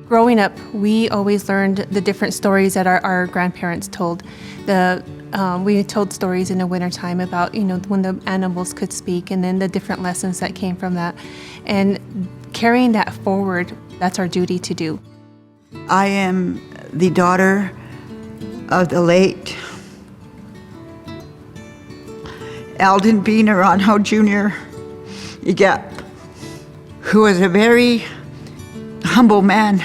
Growing up, we always learned the different stories that our grandparents told. We told stories in the wintertime about, when the animals could speak, and then the different lessons that came from that. And carrying that forward, that's our duty to do. I am the daughter of the late Alden B. Naranjo Jr., who was a very humble man.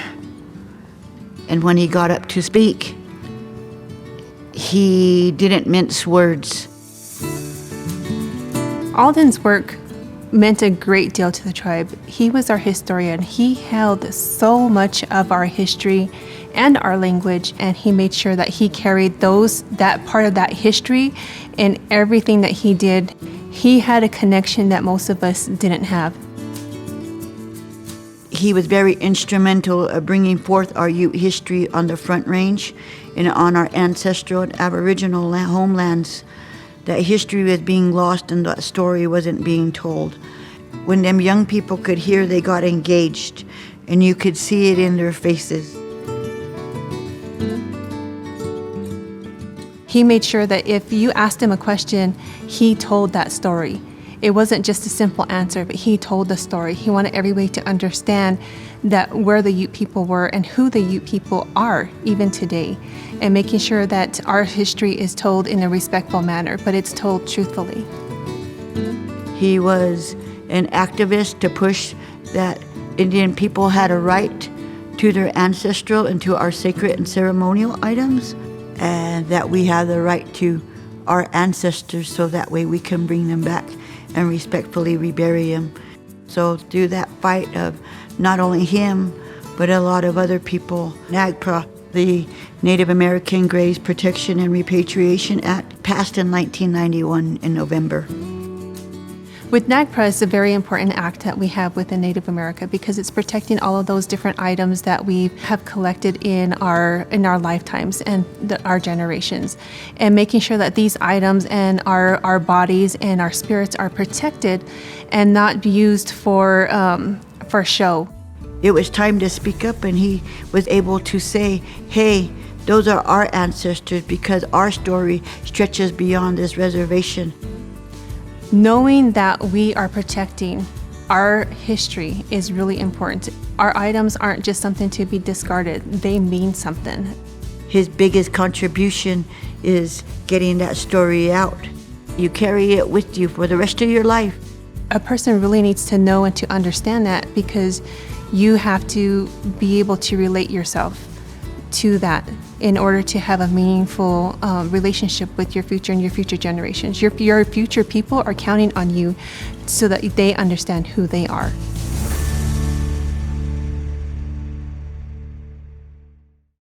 And when he got up to speak, he didn't mince words. Alden's work meant a great deal to the tribe. He was our historian. He held so much of our history and our language, and he made sure that he carried that part of that history in everything that he did. He had a connection that most of us didn't have. He was very instrumental of bringing forth our Ute history on the Front Range and on our ancestral and aboriginal homelands. That history was being lost and that story wasn't being told. When them young people could hear, they got engaged, and you could see it in their faces. He made sure that if you asked him a question, he told that story. It wasn't just a simple answer, but he told the story. He wanted everybody to understand that where the Ute people were and who the Ute people are even today, and making sure that our history is told in a respectful manner, but it's told truthfully. He was an activist to push that Indian people had a right to their ancestral and to our sacred and ceremonial items, and that we have the right to our ancestors so that way we can bring them back and respectfully rebury him. So through that fight of not only him, but a lot of other people, NAGPRA, the Native American Graves Protection and Repatriation Act, passed in 1991 in November. With NAGPRA, it's a very important act that we have within Native America because it's protecting all of those different items that we have collected in our lifetimes and our generations, and making sure that these items and our bodies and our spirits are protected and not used for show. It was time to speak up, and he was able to say, hey, those are our ancestors because our story stretches beyond this reservation. Knowing that we are protecting our history is really important. Our items aren't just something to be discarded. They mean something. His biggest contribution is getting that story out. You carry it with you for the rest of your life. A person really needs to know and to understand that because you have to be able to relate yourself to that in order to have a meaningful relationship with your future and your future generations. Your future people are counting on you so that they understand who they are.